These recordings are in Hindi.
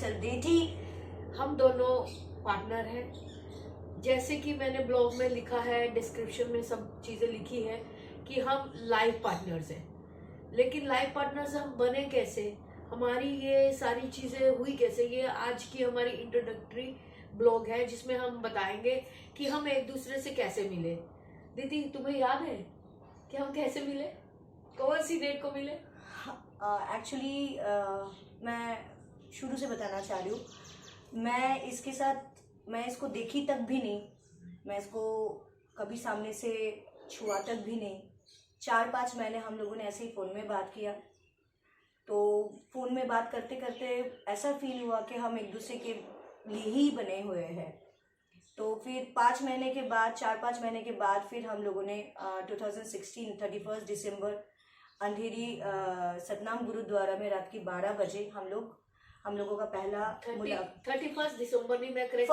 सेल्फ देठी। हम दोनों पार्टनर हैं। जैसे कि मैंने ब्लॉग में लिखा है, डिस्क्रिप्शन में सब चीज़ें लिखी है कि हम लाइफ पार्टनर्स हैं। लेकिन लाइफ पार्टनर्स हम बने कैसे, हमारी ये सारी चीज़ें हुई कैसे, ये आज की हमारी इंट्रोडक्टरी ब्लॉग है जिसमें हम बताएंगे कि हम एक दूसरे से कैसे मिले। दीदी, तुम्हें याद है कि हम कैसे मिले, कौन सी डेट को मिले? एक्चुअली मैं शुरू से बताना चाह रही हूँ, मैं इसको देखी तक भी नहीं, मैं इसको कभी सामने से छुआ तक भी नहीं। 4-5 महीने हम लोगों ने ऐसे ही फ़ोन में बात किया। तो फ़ोन में बात करते करते ऐसा फील हुआ कि हम एक दूसरे के लिए ही बने हुए हैं। तो फिर 4-5 महीने के बाद फिर हम लोगों ने 2016 31 दिसंबर अंधेरी सतनाम गुरुद्वारा में रात की 12 बजे हम लोगों का पहला 31 दिसंबर नहीं, मैं 1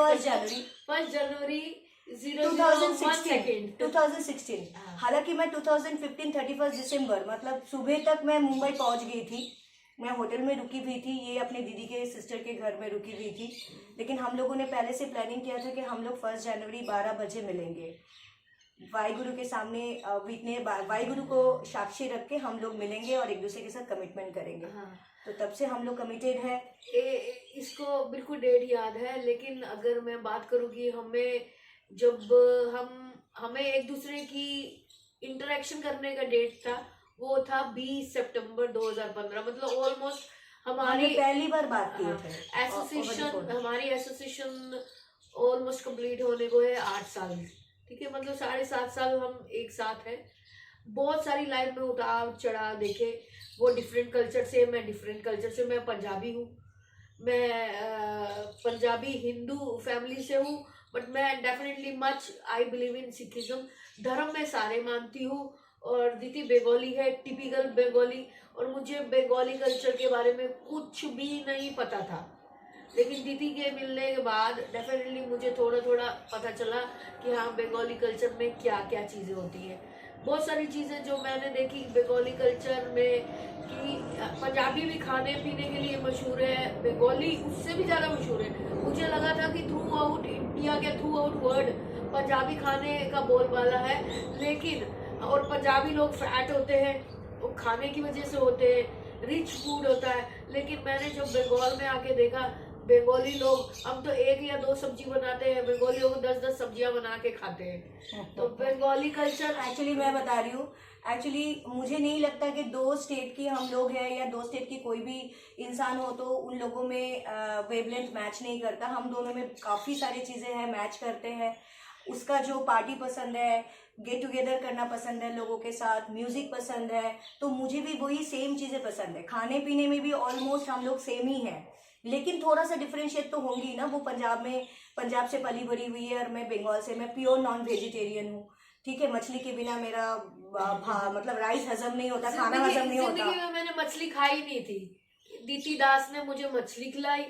जनवरी 2016। हालांकि मैं 2015 31 दिसंबर मतलब सुबह तक मैं मुंबई पहुंच गई थी। मैं होटल में रुकी हुई थी, ये अपने दीदी के सिस्टर के घर में रुकी हुई थी। लेकिन हम लोगों ने पहले से प्लानिंग किया था कि हम लोग 1 जनवरी 12 बजे मिलेंगे। वाहिगुरु के सामने वाहिगुरु को साक्षी रख के हम लोग मिलेंगे और एक दूसरे के साथ कमिटमेंट करेंगे। तो तब से हम लोग कमिटेड है। इसको बिल्कुल डेट याद है, लेकिन अगर मैं बात करूँ कि हमें एक दूसरे की इंटरेक्शन करने का डेट था, वो था 20 सितंबर 2015। मतलब ऑलमोस्ट हमारी पहली बार बात की थे एसोसिएशन, हमारी एसोसिएशन ऑलमोस्ट कंप्लीट होने को है 8 साल। ठीक है, मतलब 7.5 साल हम एक साथ हैं। बहुत सारी लाइफ में उतार चढ़ाव देखे, वो डिफरेंट कल्चर से, मैं डिफरेंट कल्चर से, मैं पंजाबी हूँ, मैं पंजाबी हिंदू फैमिली से हूँ, बट मैं definitely much I believe in Sikhism. धर्म में सारे मानती हूँ। और दीदी बंगाली है, टिपिकल बंगाली, और मुझे बंगाली कल्चर के बारे में कुछ भी नहीं पता था। लेकिन दीदी के मिलने के बाद डेफिनेटली मुझे थोड़ा थोड़ा पता चला कि हाँ, बंगाली कल्चर में क्या क्या चीज़ें होती हैं। बहुत सारी चीज़ें जो मैंने देखी बंगाली कल्चर में, कि पंजाबी भी खाने पीने के लिए मशहूर है, बंगाली उससे भी ज़्यादा मशहूर है। मुझे लगा था कि थ्रू आउट इंडिया के थ्रू आउट वर्ल्ड पंजाबी खाने का बोलबाला है। लेकिन और पंजाबी लोग फैट होते हैं, वो खाने की वजह से होते हैं, रिच फूड होता है। लेकिन मैंने जब बंगाल में आके देखा, बंगाली लोग, हम तो 1 या 2 सब्जी बनाते हैं, बंगाली लोग 10-10 सब्जियां बना के खाते हैं। तो बंगाली कल्चर एक्चुअली मैं बता रही हूँ, एक्चुअली मुझे नहीं लगता कि 2 स्टेट की हम लोग हैं या 2 स्टेट की कोई भी इंसान हो तो उन लोगों में वेवलेंथ मैच नहीं करता। हम दोनों में काफ़ी सारी चीज़ें हैं, मैच करते हैं। उसका जो पार्टी पसंद है, गेट टुगेदर करना पसंद है लोगों के साथ, म्यूजिक पसंद है, तो मुझे भी वही सेम चीज़ें पसंद है। खाने पीने में भी ऑलमोस्ट हम लोग सेम ही हैं, लेकिन थोड़ा सा डिफरेंशिएट तो होंगी ना। वो पंजाब से पली बड़ी हुई है और मैं बंगाल से। मैं प्योर नॉन वेजिटेरियन हूँ। ठीक है, मछली के बिना मेरा मतलब राइस हजम नहीं होता, खाना हजम नहीं होता। जिंदगी में मैंने मछली खाई नहीं थी। दीदी दास ने मुझे मछली खिलाई,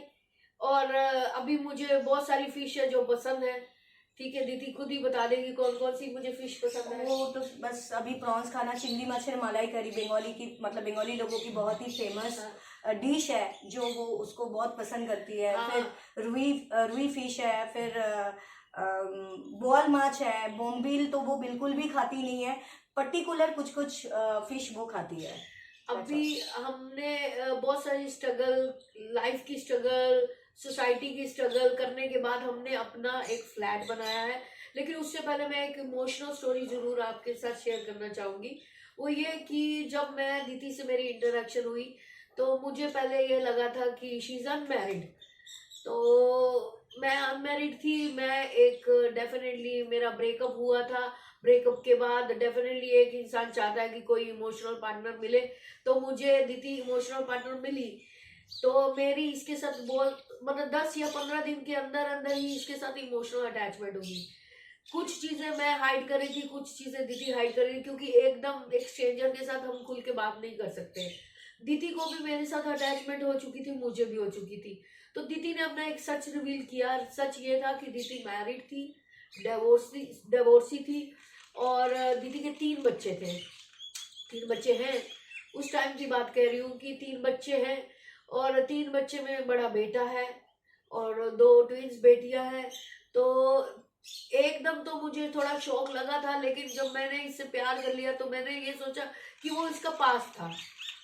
और अभी मुझे बहुत सारी फिश है जो पसंद है। ठीक है, दीदी खुद ही बता देगी कौन कौन सी मुझे फिश पसंद है। वो तो बस अभी प्रॉन्स खाना, चिंगड़ी मच्छर मलाई करी, बंगाली की मतलब बंगाली लोगों की बहुत ही फेमस डिश है जो वो उसको बहुत पसंद करती है। फिर रुई फिश है, फिर बोअल माछ है, बोम्बिल तो वो बिल्कुल भी खाती नहीं है। पर्टिकुलर कुछ फिश वो खाती है। अभी हमने बहुत सारी स्ट्रगल, लाइफ की स्ट्रगल, सोसाइटी की स्ट्रगल करने के बाद हमने अपना एक फ्लैट बनाया है। लेकिन उससे पहले मैं एक इमोशनल स्टोरी जरूर आपके साथ शेयर करना चाहूंगी। वो ये कि जब मैं दीदी से मेरी इंटरेक्शन हुई तो मुझे पहले ये लगा था कि शी इज अनमैरिड। तो मैं अनमैरिड थी। मैं एक डेफिनेटली मेरा ब्रेकअप हुआ था। ब्रेकअप के बाद डेफिनेटली एक इंसान चाहता है कि कोई इमोशनल पार्टनर मिले, तो मुझे दीदी इमोशनल पार्टनर मिली। तो मेरी इसके साथ बहुत मतलब 10 या 15 दिन के अंदर अंदर ही इसके साथ इमोशनल अटैचमेंट होगी। कुछ चीजें मैं हाइड कर रही थी, कुछ चीजें दीदी हाइड कर रही थी, क्योंकि एकदम एक स्ट्रेंजर के साथ हम खुल के बात नहीं कर सकते। दीदी को भी मेरे साथ अटैचमेंट हो चुकी थी, मुझे भी हो चुकी थी। तो दीदी ने अपना एक सच रिवील किया। सच ये था कि दीदी मैरिड थी, डिवोर्सी थी, और दीदी के 3 बच्चे थे। 3 बच्चे हैं, उस टाइम की बात कह रही हूँ कि 3 बच्चे हैं। और 3 बच्चे में बड़ा बेटा है और 2 ट्विंस बेटियां हैं। तो एकदम तो मुझे थोड़ा शौक लगा था, लेकिन जब मैंने इससे प्यार कर लिया तो मैंने ये सोचा कि वो इसका पास था।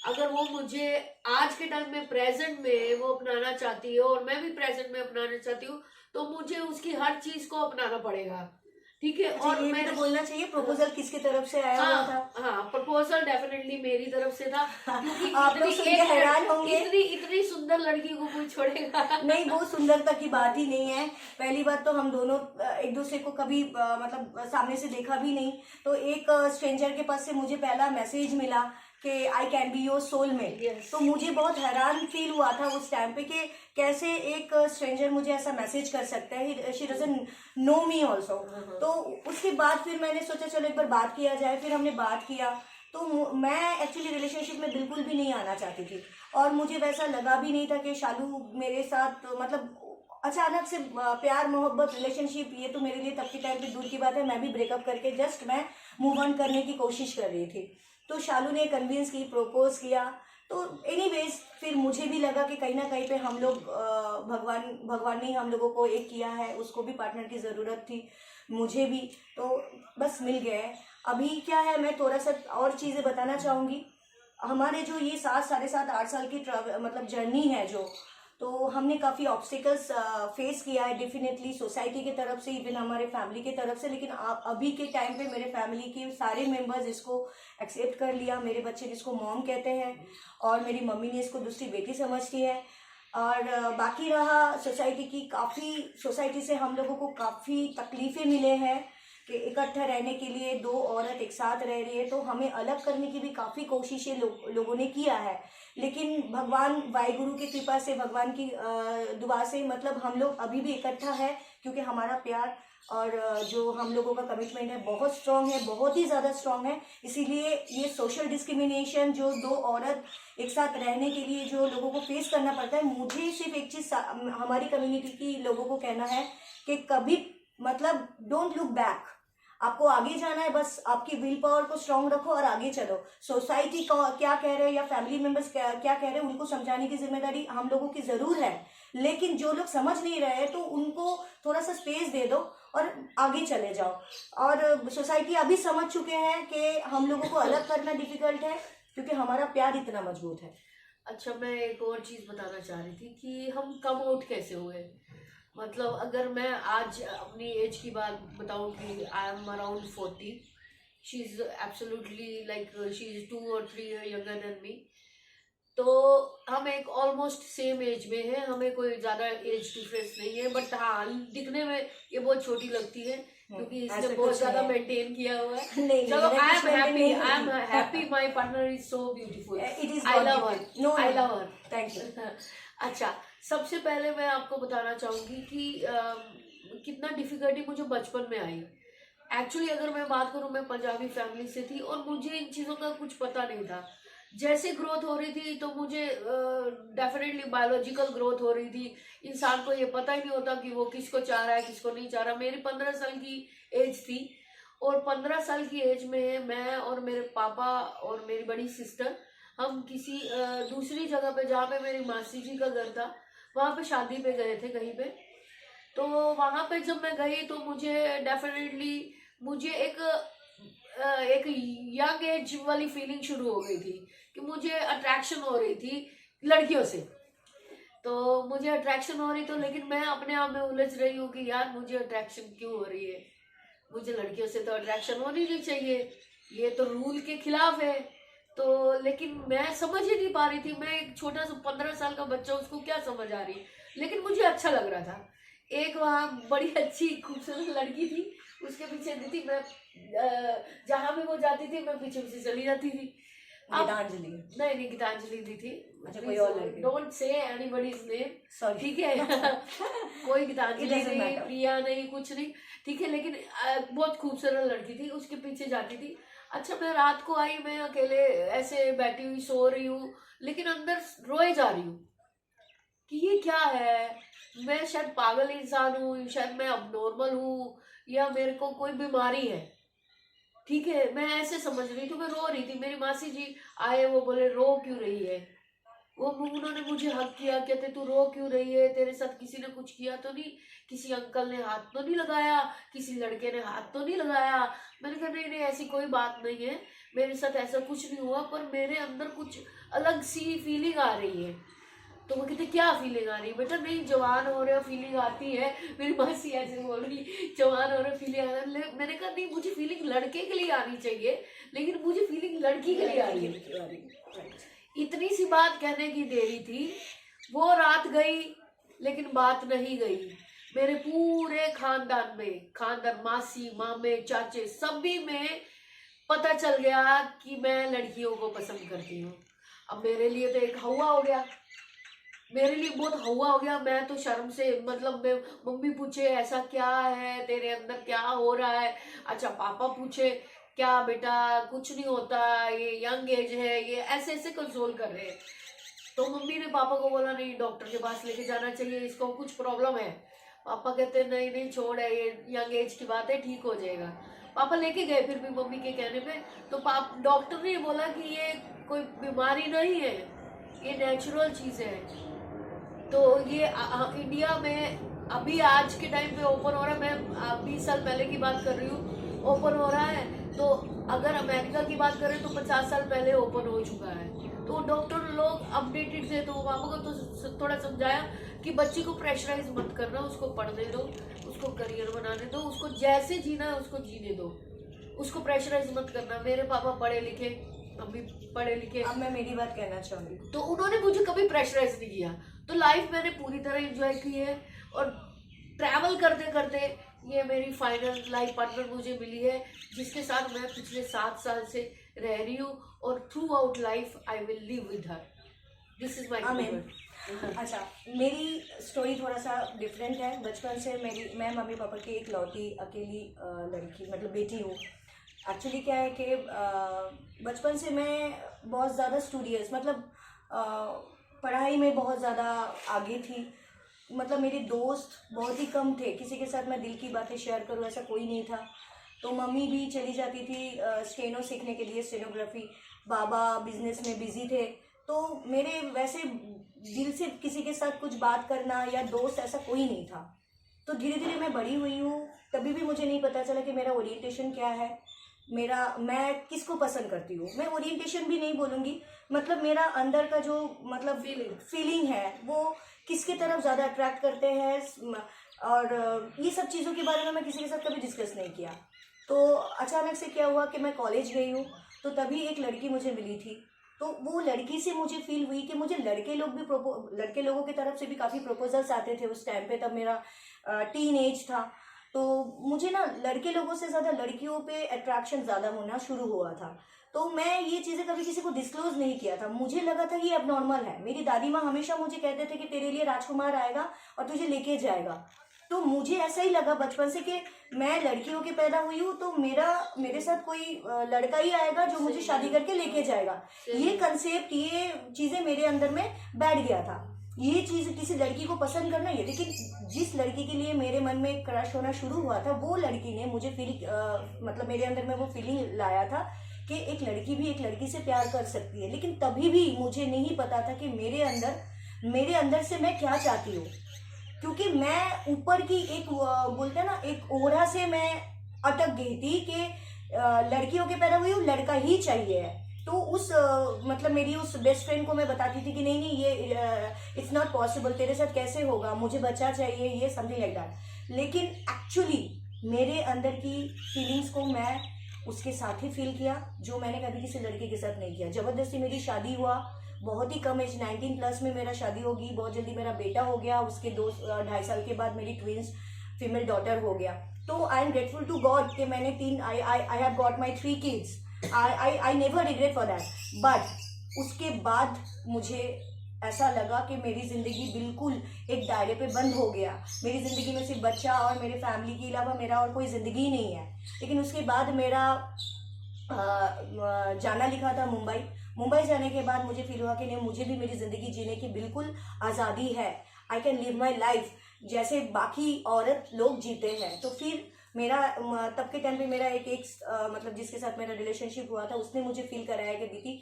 अगर वो मुझे आज के टाइम में प्रेजेंट में वो अपनाना चाहती है और मैं भी प्रेजेंट में अपनाना चाहती हूँ, तो मुझे उसकी हर चीज को अपनाना पड़ेगा, ठीक है। अच्छा, और ये भी मैंने तो बोलना चाहिए, प्रपोजल किसकी तरफ से आया हुआ था? हाँ, प्रपोजल डेफिनेटली मेरी तरफ से था, क्योंकि आप लोग सुन के हैरान होंगे। इतनी सुंदर लड़की को कोई छोड़ेगा? नहीं, वो सुंदरता की बात ही नहीं है। पहली बात तो हम दोनों एक दूसरे को कभी मतलब सामने से देखा भी नहीं। तो एक स्ट्रेंजर के पास से मुझे पहला मैसेज मिला कि I can be your soulmate. Yes. तो मुझे बहुत हैरान फील हुआ था उस टाइम पे कि कैसे एक स्ट्रेंजर मुझे ऐसा मैसेज कर सकता है, she doesn't know me also. तो उसके बाद फिर मैंने सोचा चलो एक बार बात किया जाए। फिर हमने बात किया। तो मैं एक्चुअली रिलेशनशिप में बिल्कुल भी नहीं आना चाहती थी, और मुझे वैसा लगा भी नहीं था कि शालू मेरे साथ मतलब अचानक से प्यार मोहब्बत रिलेशनशिप, ये तो मेरे लिए तब के टाइम पे दूर की बात है। मैं भी ब्रेकअप करके जस्ट मैं मूव ऑन करने की कोशिश कर रही थी। तो शालू ने कन्विंस की, प्रपोज किया। तो एनीवेज फिर मुझे भी लगा कि कहीं ना कहीं पे हम लोग भगवान ने हम लोगों को एक किया है। उसको भी पार्टनर की ज़रूरत थी, मुझे भी, तो बस मिल गए। अभी क्या है, मैं थोड़ा सा और चीज़ें बताना चाहूँगी। हमारे जो ये 7, 7.5, 8 साल की मतलब जर्नी है जो, तो हमने काफ़ी ऑब्स्टिकल्स फेस किया है डेफिनेटली, सोसाइटी की तरफ से, इवन हमारे फैमिली की तरफ से। लेकिन अभी के टाइम पे मेरे फैमिली के सारे मेंबर्स इसको एक्सेप्ट कर लिया। मेरे बच्चे जिसको मॉम कहते हैं, और मेरी मम्मी ने इसको दूसरी बेटी समझती है। और बाकी रहा सोसाइटी की, काफ़ी सोसाइटी से हम लोगों को काफ़ी तकलीफ़ें मिले हैं कि इकट्ठा रहने के लिए 2 औरत एक साथ रह रही है, तो हमें अलग करने की भी काफ़ी कोशिशें लोगों ने किया है। लेकिन भगवान वाहिगुरु की कृपा से, भगवान की दुआ से मतलब हम लोग अभी भी इकट्ठा है, क्योंकि हमारा प्यार और जो हम लोगों का कमिटमेंट है बहुत स्ट्रांग है, बहुत ही ज़्यादा स्ट्रांग है। इसीलिए ये सोशल डिस्क्रिमिनेशन जो 2 औरत एक साथ रहने के लिए जो लोगों को फेस करना पड़ता है, मुझे सिर्फ एक चीज़ हमारी कम्युनिटी की लोगों को कहना है कि कभी मतलब डोंट लुक बैक। आपको आगे जाना है, बस आपकी विल पावर को स्ट्रांग रखो और आगे चलो। सोसाइटी क्या कह रहे हैं या फैमिली मेंबर्स क्या कह रहे हैं, उनको समझाने की जिम्मेदारी हम लोगों की जरूर है। लेकिन जो लोग समझ नहीं रहे तो उनको थोड़ा सा स्पेस दे दो और आगे चले जाओ। और सोसाइटी अभी समझ चुके हैं कि हम लोगों को अलग करना डिफिकल्ट है, क्योंकि हमारा प्यार इतना मजबूत है। अच्छा, मैं एक और चीज बताना चाह रही थी कि हम कम आउट कैसे हुए। मतलब अगर मैं आज अपनी एज की बात बताऊं कि I am around 40, she is absolutely like she is 2 or 3 year younger than me. तो हम एक ऑलमोस्ट सेम एज में है, हमें कोई ज्यादा एज डिफरेंस नहीं है, बट हाँ दिखने में ये बहुत छोटी लगती है क्योंकि इसने बहुत ज्यादा मेंटेन किया हुआ है। नहीं, चलो, आई नहीं, am happy my partner is so beautiful, it is I love her, I love her. Thank you. अच्छा, सबसे पहले मैं आपको बताना चाहूंगी कि कितना डिफिकल्टी मुझे बचपन में आई। एक्चुअली अगर मैं बात करूं, मैं पंजाबी फैमिली से थी और मुझे इन चीज़ों का कुछ पता नहीं था। जैसे ग्रोथ हो रही थी तो मुझे डेफिनेटली बायोलॉजिकल ग्रोथ हो रही थी। इंसान को ये पता ही नहीं होता कि वो किसको चाह रहा है, किसको नहीं चाह रहा। मेरी 15 साल की एज थी और 15 साल की एज में मैं और मेरे पापा और मेरी बड़ी सिस्टर, हम किसी दूसरी जगह पे जहाँ पे मेरी मासी जी का घर था, वहाँ पे शादी पे गए थे कहीं पे। तो वहां पे जब मैं गई तो मुझे डेफिनेटली मुझे एक यंग एज वाली फीलिंग शुरू हो गई थी कि मुझे अट्रैक्शन हो रही थी लड़कियों से। तो मुझे अट्रैक्शन हो रही, तो लेकिन मैं अपने आप में उलझ रही हूँ कि यार मुझे अट्रैक्शन क्यों हो रही है, मुझे लड़कियों से तो अट्रैक्शन होनी नहीं चाहिए, ये तो रूल के खिलाफ है। तो लेकिन मैं समझ ही नहीं पा रही थी, मैं एक छोटा सा 15 साल का बच्चा, उसको क्या समझ आ रही, लेकिन मुझे अच्छा लग रहा था। एक वहाँ बड़ी अच्छी खूबसूरत लड़की थी, उसके पीछे दी थी मैं, जहां भी वो जाती थी मैं पीछे पीछे चली जाती थी। गीतांजलि? नहीं, गीतांजलि दी थी। अच्छा, कोई और लड़की? Don't say anybody's name, sorry, ठीक है। कोई गीतांजलि नहीं, प्रिया नहीं, कुछ नहीं, ठीक है। लेकिन बहुत खूबसूरत लड़की थी, उसके पीछे जाती थी। अच्छा, मैं रात को आई, मैं अकेले ऐसे बैठी हुई सो रही हूँ, लेकिन अंदर रोए जा रही हूँ कि ये क्या है, मैं शायद पागल इंसान हूँ, शायद मैं अबनॉर्मल हूँ, या मेरे को कोई बीमारी है, ठीक है। मैं ऐसे समझ रही थी, मैं रो रही थी। मेरी मासी जी आए, वो बोले रो क्यों रही है, वो उन्होंने मुझे हक किया, कहते तू रो क्यों रही है, तेरे साथ किसी ने कुछ किया तो नहीं, किसी अंकल ने हाथ तो नहीं लगाया, किसी लड़के ने हाथ तो नहीं लगाया। मैंने कहा नहीं नहीं, ऐसी कोई बात नहीं है, मेरे साथ ऐसा कुछ नहीं हुआ, पर मेरे अंदर कुछ अलग सी फीलिंग आ रही है। तो वो कहते क्या फीलिंग आ रही है बेटा? नहीं, जवान हो रहे हो फीलिंग आती है। मेरी मासी ऐसे बोल रही, जवान हो रहे हो फीलिंग आ रही है। मैंने कहा नहीं, मुझे फीलिंग लड़के के लिए आनी चाहिए, लेकिन मुझे फीलिंग लड़की के लिए आ रही है। इतनी सी बात कहने की देरी थी। वो रात गई, लेकिन बात नहीं गई। मेरे पूरे खानदान में, खानदान मासी मामे चाचे सभी में पता चल गया कि मैं लड़कियों को पसंद करती हूँ। अब मेरे लिए तो एक हवा हो गया, मेरे लिए बहुत हवा हो गया। मैं तो शर्म से, मतलब मैं, मम्मी पूछे ऐसा क्या है तेरे अंदर, क्या हो रहा है? अच्छा, पापा पूछे क्या बेटा, कुछ नहीं होता, ये यंग एज है, ये ऐसे ऐसे कंसोल कर रहे हैं। तो मम्मी ने पापा को बोला नहीं, डॉक्टर के पास लेके जाना चाहिए, इसको कुछ प्रॉब्लम है। पापा कहते नहीं नहीं छोड़, है ये यंग एज की बात है, ठीक हो जाएगा। पापा लेके गए फिर भी मम्मी के कहने पे। तो डॉक्टर ने बोला कि ये कोई बीमारी नहीं है, ये नेचुरल चीज है। तो ये इंडिया में अभी आज के टाइम पे ओपन हो रहा है। मैं 20 साल पहले की बात कर रही हूँ, ओपन हो रहा है। तो अगर अमेरिका की बात करें तो 50 साल पहले ओपन हो चुका है। तो डॉक्टर लोग अपडेटेड थे। तो पापा को तो थोड़ा समझाया कि बच्ची को प्रेशराइज मत करना, उसको पढ़ने दो, उसको करियर बनाने दो, उसको जैसे जीना है उसको जीने दो, उसको प्रेशराइज मत करना। मेरे पापा पढ़े लिखे, अभी पढ़े लिखे। अब मैं मेरी बात कहना चाहूंगी, तो उन्होंने मुझे कभी प्रेशराइज नहीं किया। तो लाइफ मैंने पूरी तरह एंजॉय की है। और ट्रैवल करते करते ये मेरी फाइनल लाइफ पार्टनर मुझे मिली है, जिसके साथ मैं पिछले 7 साल से रह रही हूँ। और through out life I will live with her. This is my commitment. अच्छा, मेरी स्टोरी थोड़ा सा डिफरेंट है। बचपन से मैं मम्मी पापा की एक लौती अकेली लड़की, मतलब बेटी हूँ। एक्चुअली क्या है कि बचपन से मैं बहुत ज़्यादा स्टूडियस, मतलब पढ़ाई में बहुत ज़्यादा आगे थी। मतलब मेरे दोस्त बहुत ही कम थे, किसी के साथ मैं दिल की बातें शेयर करूँ ऐसा कोई नहीं था। तो मम्मी भी चली जाती थी स्टेनो सीखने के लिए, स्टेनोग्राफी। बाबा बिजनेस में बिजी थे। तो मेरे वैसे दिल से किसी के साथ कुछ बात करना या दोस्त ऐसा कोई नहीं था। तो धीरे धीरे मैं बड़ी हुई हूँ, तभी भी मुझे नहीं पता चला कि मेरा ओरिएंटेशन क्या है, मैं किसको पसंद करती हूँ। मैं ओरिएंटेशन भी नहीं बोलूँगी, मतलब मेरा अंदर का जो मतलब फीलिंग है वो किसके तरफ ज़्यादा अट्रैक्ट करते हैं। और ये सब चीज़ों के बारे में मैं किसी के साथ कभी डिस्कस नहीं किया। तो अचानक से क्या हुआ कि मैं कॉलेज गई हूँ, तो तभी एक लड़की मुझे मिली थी। तो वो लड़की से मुझे फील हुई कि मुझे लड़के लोगों की तरफ से भी काफ़ी प्रपोजल्स आते थे उस टाइम पे। तब मेरा टीन एज था। तो मुझे ना लड़के लोगों से ज़्यादा लड़कियों पे अट्रैक्शन ज़्यादा होना शुरू हुआ था। तो मैं ये चीज़ें कभी किसी को डिस्क्लोज नहीं किया था, मुझे लगा था ये अब नॉर्मल है। मेरी दादी माँ हमेशा मुझे कहते थे कि तेरे लिए राजकुमार आएगा और तुझे लेके जाएगा। तो मुझे ऐसा ही लगा बचपन से कि मैं लड़कियों के पैदा हुई हूँ, तो मेरे साथ कोई लड़का ही आएगा जो मुझे शादी करके लेके जाएगा। ये कंसेप्ट, ये चीज़ें मेरे अंदर में बैठ गया था। ये चीज़ किसी लड़की को पसंद करना ये, लेकिन जिस लड़की के लिए मेरे मन में क्रश होना शुरू हुआ था, वो लड़की ने मुझे मतलब मेरे अंदर में वो फीलिंग लाया था कि एक लड़की भी एक लड़की से प्यार कर सकती है। लेकिन तभी भी मुझे नहीं पता था कि मेरे अंदर से मैं क्या चाहती हूँ, क्योंकि मैं ऊपर की एक बोलते हैं ना, एक ओढ़ा से मैं अटक गई थी कि लड़कियों के पैदा हुई हूँ, लड़का ही चाहिए। तो उस मतलब मेरी उस बेस्ट फ्रेंड को मैं बताती थी कि नहीं नहीं, ये इट्स नॉट पॉसिबल, तेरे साथ कैसे होगा, मुझे बच्चा चाहिए, ये समथिंग लाइक दैट। लेकिन एक्चुअली मेरे अंदर की फीलिंग्स को मैं उसके साथ ही फील किया, जो मैंने कभी किसी लड़के के साथ नहीं किया। जबरदस्ती मेरी शादी हुआ, बहुत ही कम एज 19+ में मेरा शादी होगी। बहुत जल्दी मेरा बेटा हो गया, उसके 2-2.5 साल के बाद मेरी ट्विंस फीमेल डॉटर हो गया। तो I am grateful to God कि मैंने I have got my 3 kids. I never regret for that. But उसके बाद मुझे ऐसा लगा कि मेरी ज़िंदगी बिल्कुल एक दायरे पे बंद हो गया। मेरी ज़िंदगी में सिर्फ बच्चा और मेरे फैमिली के अलावा मेरा और कोई ज़िंदगी नहीं है। लेकिन उसके बाद मेरा जाना लिखा था मुंबई जाने के बाद मुझे फील हुआ कि नहीं, मुझे भी मेरी ज़िंदगी जीने की बिल्कुल आज़ादी है। I can live my life जैसे बाकी औरत लोग जीते हैं। तो फिर मेरा तब के टाइम पे मेरा एक मतलब जिसके साथ मेरा रिलेशनशिप हुआ था, उसने मुझे फील कराया कि दीदी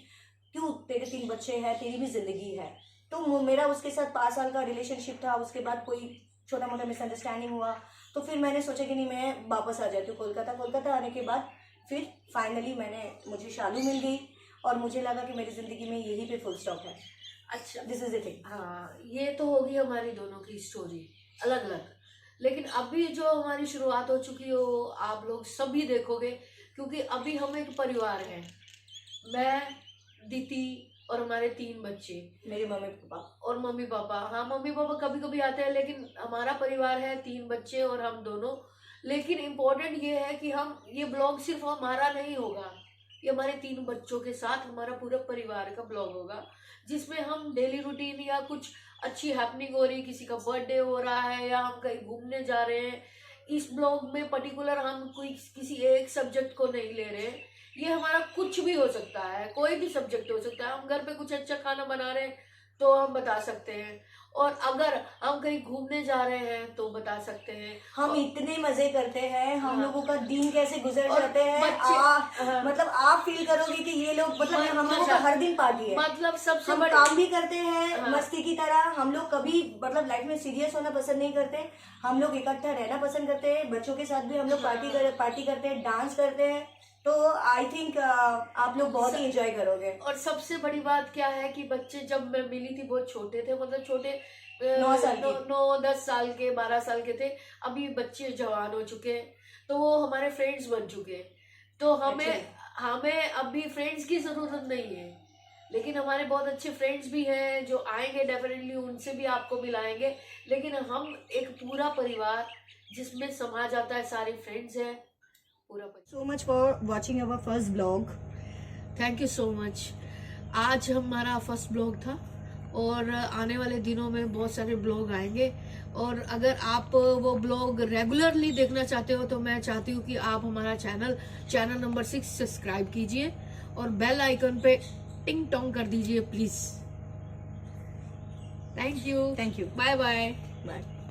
क्यों, तेरे 3 बच्चे हैं, तेरी भी जिंदगी है। तो मेरा उसके साथ 5 साल का रिलेशनशिप था। उसके बाद कोई छोटा मोटा मिसअंडरस्टैंडिंग हुआ, तो फिर मैंने सोचा कि नहीं, मैं वापस आ जाती हूँ कोलकाता। कोलकाता आने के बाद फिर फाइनली मुझे शालू मिल गई, और मुझे लगा कि मेरी ज़िंदगी में यही पे फुल स्टॉप है। अच्छा, दिस इज द थिंग। हाँ, ये तो होगी हमारी दोनों की स्टोरी अलग अलग, लेकिन अभी जो हमारी शुरुआत हो चुकी हो आप लोग सभी देखोगे, क्योंकि अभी हम एक परिवार हैं। मैं, दीदी और हमारे 3 बच्चे, मेरे मम्मी पापा। और मम्मी पापा। हाँ, मम्मी पापा कभी कभी आते हैं, लेकिन हमारा परिवार है 3 बच्चे और हम दोनों। लेकिन इम्पोर्टेंट ये है कि हम, ये ब्लॉग सिर्फ हमारा नहीं होगा, ये हमारे 3 बच्चों के साथ हमारा पूरा परिवार का ब्लॉग होगा, जिसमें हम डेली रूटीन या कुछ अच्छी हैपनिंग हो रही, किसी का बर्थडे हो रहा है या हम कहीं घूमने जा रहे हैं, इस ब्लॉग में पर्टिकुलर हम कोई किसी एक सब्जेक्ट को नहीं ले रहे हैं। ये हमारा कुछ भी हो सकता है, कोई भी सब्जेक्ट हो सकता है। हम घर पे कुछ अच्छा खाना बना रहे हैं तो हम बता सकते हैं, और अगर हम कहीं घूमने जा रहे हैं तो बता सकते हैं। हम इतने मजे करते हैं, हम हाँ। लोगों का दिन कैसे गुजर और जाते हैं। हाँ। मतलब आप फील करोगे कि ये लोग, मतलब हम लोगों का हर दिन पार्टी है। मतलब सबसे हम बड़ी, काम भी करते हैं हाँ। मस्ती की तरह। हम लोग कभी मतलब लाइफ में सीरियस होना पसंद नहीं करते। हम लोग इकट्ठा रहना पसंद करते हैं। बच्चों के साथ भी हम लोग पार्टी करते हैं, डांस करते हैं। तो आई थिंक आप लोग बहुत ही एंजॉय करोगे। और सबसे बड़ी बात क्या है कि बच्चे, जब मैं मिली थी बहुत छोटे थे, मतलब छोटे 9 साल के। 9-10 साल के, 12 साल के थे। अभी बच्चे जवान हो चुके हैं, तो वो हमारे फ्रेंड्स बन चुके हैं। तो हमें अभी फ्रेंड्स की जरूरत नहीं है, लेकिन हमारे बहुत अच्छे फ्रेंड्स भी हैं जो आएंगे डेफिनेटली, उनसे भी आपको मिलाएंगे। लेकिन हम एक पूरा परिवार, जिसमें समा जाता है, सारे फ्रेंड्स हैं, पूरा परिवार। So much for watching our first blog. Thank you so much. आज हमारा फर्स्ट ब्लॉग था, और आने वाले दिनों में बहुत सारे ब्लॉग आएंगे। और अगर आप वो ब्लॉग रेगुलरली देखना चाहते हो, तो मैं चाहती हूँ कि आप हमारा चैनल नंबर 6 सब्सक्राइब कीजिए, और बेल आइकन पे टिंग टोंग कर दीजिए please. Thank you. Thank you. Bye bye. Bye.